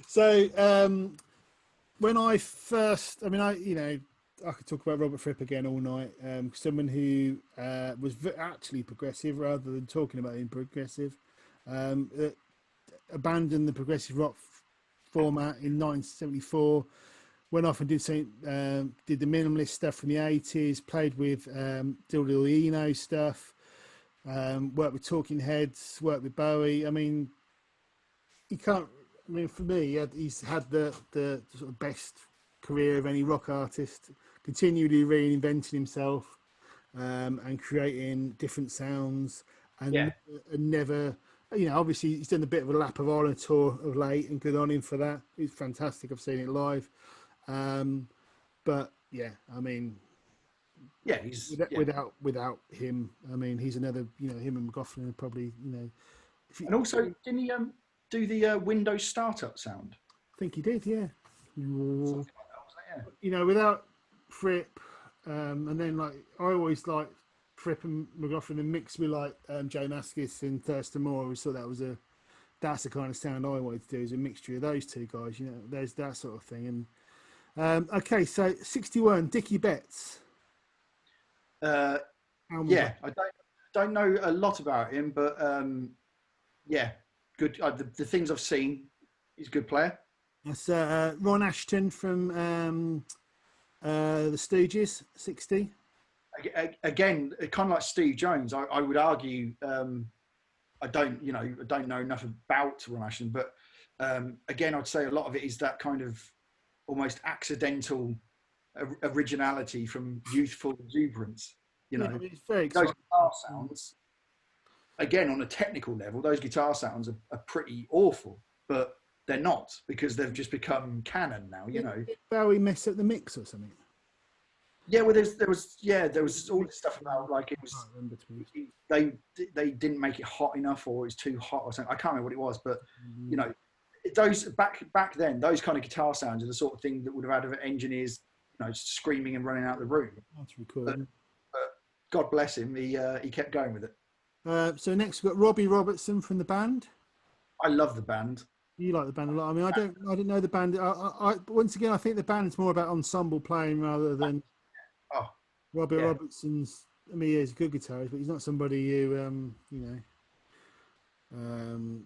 So when I first, I mean, I could talk about Robert Fripp again all night. Someone who was actually progressive rather than talking about being progressive. Abandoned the progressive rock format in 1974. Went off and did the minimalist stuff from the 80s. Played with Dildo Eno stuff. Worked with Talking Heads. Worked with Bowie. I mean, he can't. I mean, for me, he's had the sort of best career of any rock artist. Continually reinventing himself and creating different sounds, and never, you know, obviously he's done a bit of a Lap of Honor tour of late, and good on him for that. He's fantastic. I've seen it live, but yeah, I mean, he's without him, I mean, he's another, you know, him and McLaughlin are probably, you know, and also didn't he do the Windows startup sound? I think he did, yeah. Something like that, wasn't it? Yeah. You know, without Fripp, and then like I always liked Fripp and McLaughlin and mixed with like Joe Maskis and Thurston Moore. We thought that's the kind of sound I wanted to do, is a mixture of those two guys. You know, there's that sort of thing. And okay, so 61, Dickie Betts. I don't know a lot about him, but yeah, good. The things I've seen, he's a good player. That's Ron Ashton from the Stooges, 60. Again, kind of like Steve Jones. I would argue. I don't know enough about Ron Ashton, but again, I'd say a lot of it is that kind of almost accidental originality from youthful exuberance. You know, it's very those exciting. guitar sounds. Again, on a technical level, those guitar sounds are pretty awful, but they're not, because they've just become canon now. You know, did Bowie mess up the mix or something? Yeah, well, there was all this stuff about like it was they didn't make it hot enough, or it was too hot or something. I can't remember what it was, but you know, those back then, those kind of guitar sounds are the sort of thing that would have had engineers, you know, screaming and running out of the room. That's recording. But God bless him, he kept going with it. So next we've got Robbie Robertson from the band. I love the band. You like the band a lot. I mean, I didn't know the band. I once again, I think the band's more about ensemble playing rather than. Robbie Robertson's. I mean, he's a good guitarist, but he's not somebody who, you know.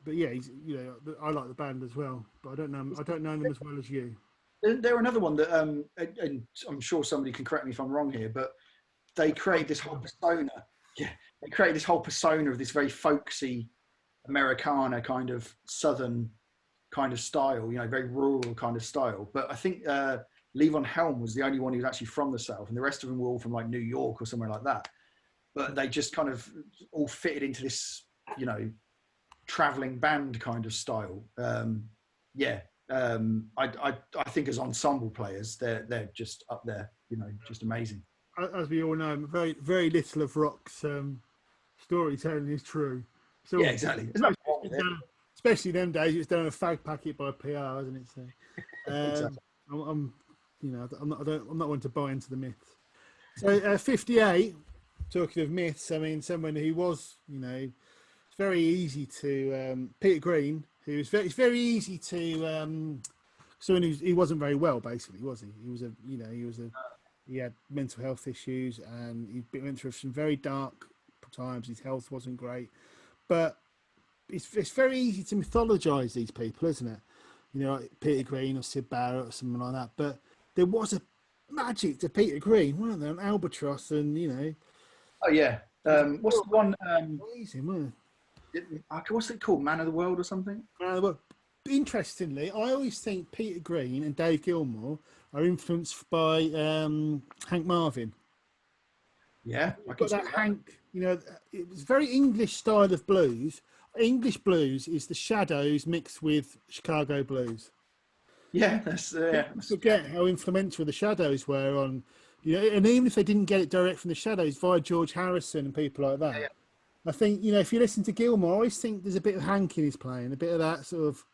But yeah, he's, you know, I like the band as well, but I don't know them as well as you. They're another one that, and I'm sure somebody can correct me if I'm wrong here, but they created this whole persona. Yeah, they created this whole persona of this very folksy Americana kind of southern kind of style, you know, very rural kind of style. But I think Levon Helm was the only one who was actually from the South, and the rest of them were all from like New York or somewhere like that. But they just kind of all fitted into this, you know, traveling band kind of style. I think as ensemble players, they're just up there, you know, just amazing. As we all know, very, very little of rock's storytelling is true. So, Yeah, exactly. There's nothing wrong with it. especially them days, it was done a fag packet by PR, isn't it? So, Exactly. I'm not one to buy into the myths. So, 58. Talking of myths, I mean, someone who was, it's very easy to Peter Green, it's very easy to someone he wasn't very well, basically, was he? He had mental health issues, and he went through some very dark times. His health wasn't great, but it's very easy to mythologise these people, isn't it? Like Peter Green or Sid Barrett or something like that. But there was a magic to Peter Green, wasn't there? An Albatross, and Oh yeah. What's the one? amazing, wasn't What's it called? Man of the World or something? it? Interestingly, I always think Peter Green and Dave Gilmour are influenced by Hank Marvin. Yeah, Got that Hank. It was very English style of blues. English blues is the Shadows mixed with Chicago blues. Yeah, that's. Forget how influential the Shadows were on, and even if they didn't get it direct from the Shadows, via George Harrison and people like that. Yeah. I think if you listen to Gilmour, I always think there's a bit of Hank in his playing, a bit of that sort of.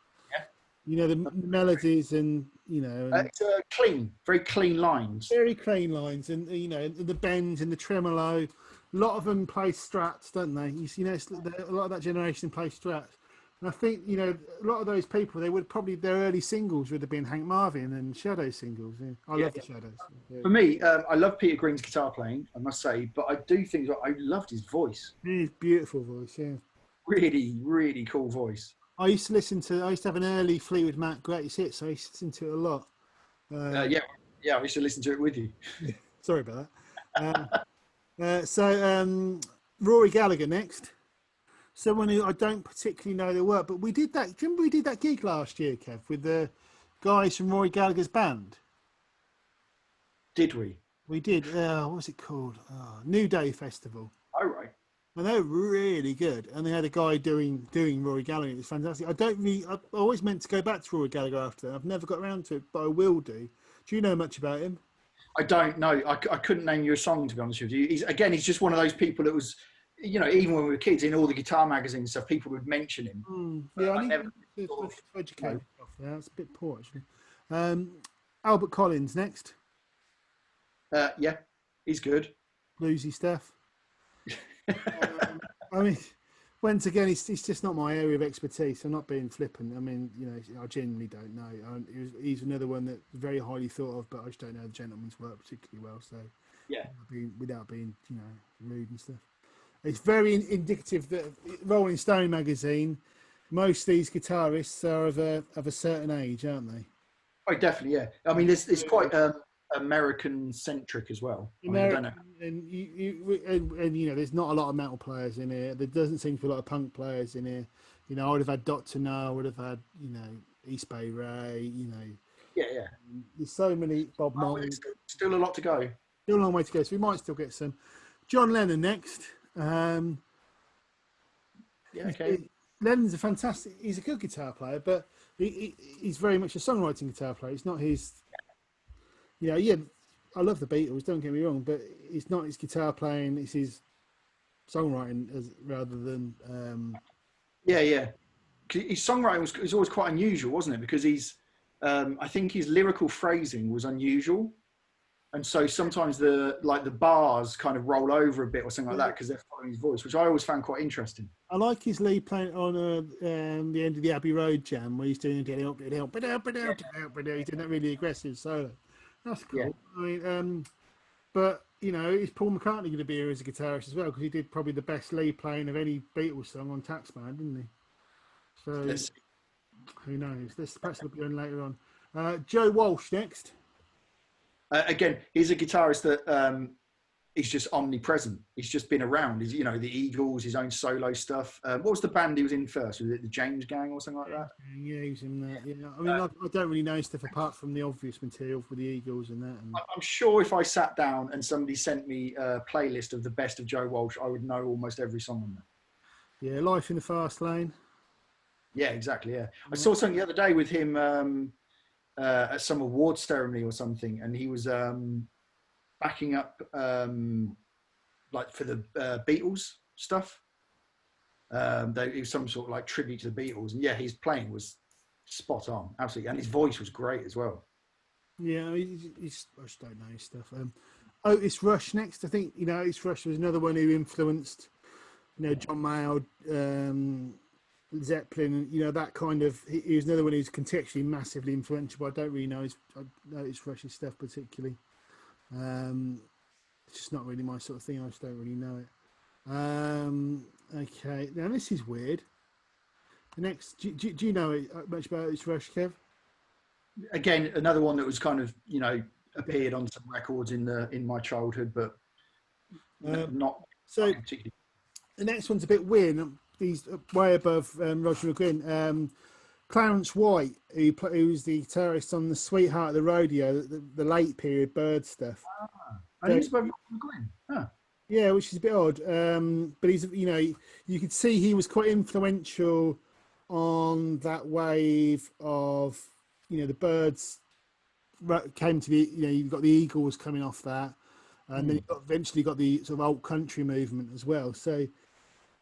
The melodies and it's very clean lines. Very clean lines, and the bends and the tremolo. A lot of them play Strats, don't they? A lot of that generation play Strats, and I think a lot of those people their early singles would have been Hank Marvin and Shadow singles. Yeah. I love the Shadows. Yeah. For me, I love Peter Green's guitar playing, I must say, but I do think that I loved his voice. His beautiful voice, yeah. Really, really cool voice. I used to have an early Fleetwood Mac greatest hits, so I used to listen to it a lot. I used to listen to it with you. Sorry about that. Rory Gallagher next. Someone who I don't particularly know their work, but we did that. Do you remember we did that gig last year, Kev, with the guys from Rory Gallagher's band? Did we? We did. What was it called? New Day Festival. Oh, right. And they were really good. And they had a guy doing Rory Gallagher. It was fantastic. I always meant to go back to Rory Gallagher after that. I've never got around to it, but I will do. Do you know much about him? I don't know. I couldn't name you a song, to be honest with you. He's just one of those people that was, even when we were kids, in all the guitar magazines and stuff, people would mention him. I never educated off there. It's a bit poor, actually. Albert Collins next. Yeah, he's good. Bluesy stuff. I mean, once again, it's just not my area of expertise. I'm not being flippant. I mean, I genuinely don't know. He's another one that's very highly thought of, but I just don't know the gentleman's work particularly well. So, yeah, without being rude and stuff. It's very indicative that Rolling Stone magazine, most of these guitarists are of a certain age, aren't they? Oh, definitely, yeah. I mean, it's quite American centric as well. American, I and there's not a lot of metal players in here. There doesn't seem to be a lot of punk players in here. I would have had Dr. No, I would have had East Bay Ray. Yeah. There's so many Bob Marley. Still a lot to go. Still a long way to go. So we might still get some. John Lennon next. Yeah. Okay. Lennon's he's a good guitar player, but he's very much a songwriting guitar player. It's not his. Yeah. I love the Beatles. Don't get me wrong, but it's not his guitar playing. It's his songwriting rather than. Yeah. His songwriting was always quite unusual, wasn't it? Because I think his lyrical phrasing was unusual, and so sometimes the bars kind of roll over a bit or something like that because they're following his voice, which I always found quite interesting. I like his lead playing on the end of the Abbey Road jam where he's doing he's doing that really aggressive solo. That's cool. Yeah. I mean, but is Paul McCartney going to be here as a guitarist as well? Because he did probably the best lead playing of any Beatles song on Taxman, didn't he? So who knows? Perhaps it'll be on later on. Joe Walsh next. Again, he's a guitarist that he's just omnipresent. He's just been around. He's the Eagles, his own solo stuff. What was the band he was in first? Was it the James Gang or something like that? Yeah, he was in that. Yeah, I mean, I don't really know stuff apart from the obvious material for the Eagles and that. I'm sure if I sat down and somebody sent me a playlist of the best of Joe Walsh, I would know almost every song on there. Yeah, Life in the Fast Lane. Yeah, exactly. Yeah, I saw something the other day with him at some award ceremony or something, and he was backing up like for the Beatles stuff. It was some sort of like tribute to the Beatles, and yeah, his playing was spot on, absolutely, and his voice was great as well. Yeah, I just don't know his stuff. Otis Rush next. I think Otis Rush was another one who influenced John Mayall, Zeppelin, that kind of. He was another one who's contextually massively influential. But I don't really know Otis Rush's stuff particularly. It's just not really my sort of thing. I just don't really know it. Okay, now this is weird. The next, do you know much about Otis Rush, Kev? Again, another one that was kind of appeared on some records in my childhood, but not so. Particularly. The next one's a bit weird. He's way above Roger McGuinn. Clarence White, who was the guitarist on the Sweetheart of the Rodeo, the late period Bird stuff. And he's above Roger McGuinn. Huh. Yeah, which is a bit odd. But he's, you could see he was quite influential on that wave of, the Birds came to the, you've got the Eagles coming off that. And then eventually got the sort of alt country movement as well. So,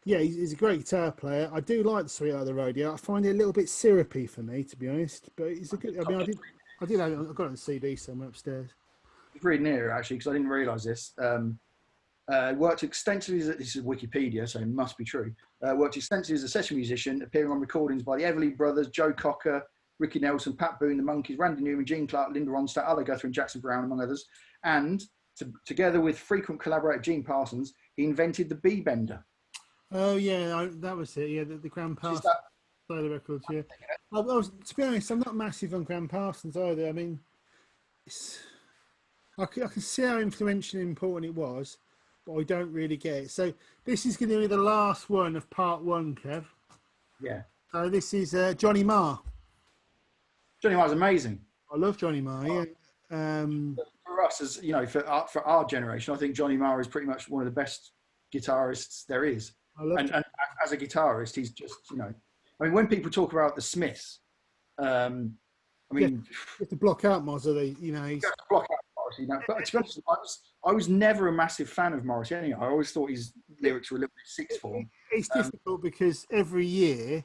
yeah, he's a great guitar player. I do like the Sweetheart of the Rodeo. I find it a little bit syrupy for me, to be honest. But he's a good. I mean, I got it on CD somewhere upstairs. It's really near actually, because I didn't realise this. Worked extensively. This is Wikipedia, so it must be true. Worked extensively as a session musician, appearing on recordings by the Everly Brothers, Joe Cocker, Ricky Nelson, Pat Boone, the Monkees, Randy Newman, Gene Clark, Linda Ronstadt, Alla Guthrie, and Jackson Browne, among others. And together with frequent collaborator Gene Parsons, he invented the B-bender. Oh yeah, that was it. Yeah, the Graham Parsons solo records. Yeah, to be honest, I'm not massive on Graham Parsons either. I mean, I can see how influential and important it was, but I don't really get it. So this is going to be the last one of part one, Kev. Yeah. So this is Johnny Marr. Johnny Marr's amazing. I love Johnny Marr. Yeah. For us, as for our generation, I think Johnny Marr is pretty much one of the best guitarists there is. And as a guitarist, he's just, I mean, when people talk about the Smiths, I mean, you have to block out Morrissey, he's to block out Morrissey. But to be honest, I was never a massive fan of Morrissey anyway. I always thought his lyrics were a little bit sixth form. It's difficult because every year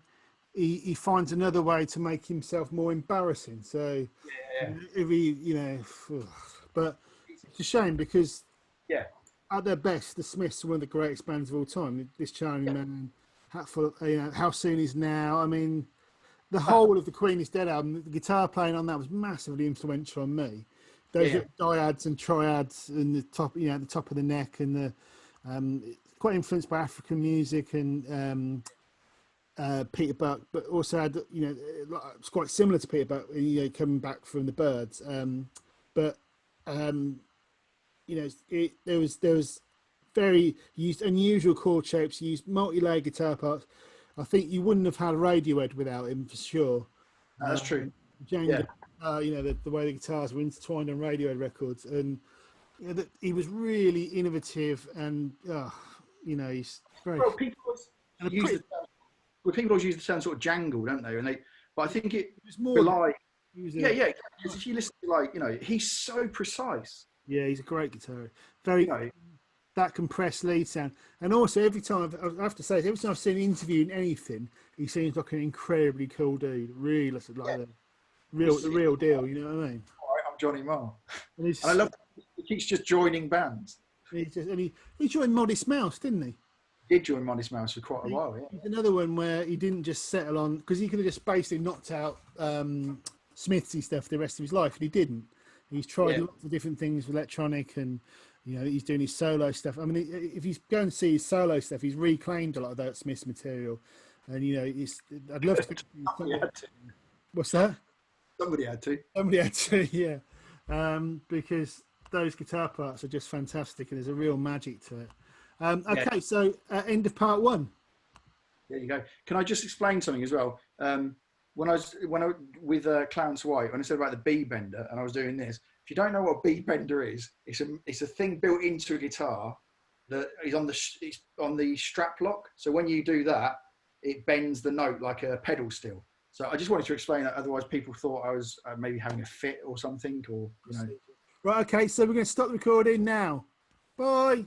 he finds another way to make himself more embarrassing. So but it's a shame because at their best, the Smiths are one of the greatest bands of all time. This Charming Man, Hatful, How Soon Is Now. I mean, the whole of the Queen Is Dead album, the guitar playing on that was massively influential on me. Those dyads and triads and the top, the top of the neck and the quite influenced by African music and Peter Buck, but also had it's quite similar to Peter Buck, coming back from the Byrds. There was very used unusual chord shapes. He used multi-layered guitar parts. I think you wouldn't have had Radiohead without him for sure. That's true. James, the way the guitars were intertwined on Radiohead records, and he was really innovative, and he's very. Well, people always use the term sort of jangle, don't they? But I think it was more like Because if you listen to he's so precise. Yeah, he's a great guitarist. Very that compressed lead sound, and also every time I have to say, every time I've seen him interviewing anything, he seems like an incredibly cool dude. Really looks like the real deal. You know what I mean? All right, I'm Johnny Marr, and I love that he keeps just joining bands. He joined Modest Mouse, didn't he? He did join Modest Mouse for quite a while. Yeah, he's another one where he didn't just settle on, because he could have just basically knocked out Smithsy stuff the rest of his life, and he didn't. He's tried lots of different things with electronic, and he's doing his solo stuff. I mean, if you go and see his solo stuff, he's reclaimed a lot of that Smiths material, and I'd love to. Somebody had to. What's that? Somebody had to. Somebody had to, yeah. Because those guitar parts are just fantastic, and there's a real magic to it. Okay, so end of part one. There you go. Can I just explain something as well? When I with Clarence White, when I said about the B bender, and I was doing this. If you don't know what a B bender is, it's a thing built into a guitar that is on the strap lock. So when you do that, it bends the note like a pedal steel. So I just wanted to explain that. Otherwise, people thought I was maybe having a fit or something, or. Right. Okay. So we're going to stop the recording now. Bye.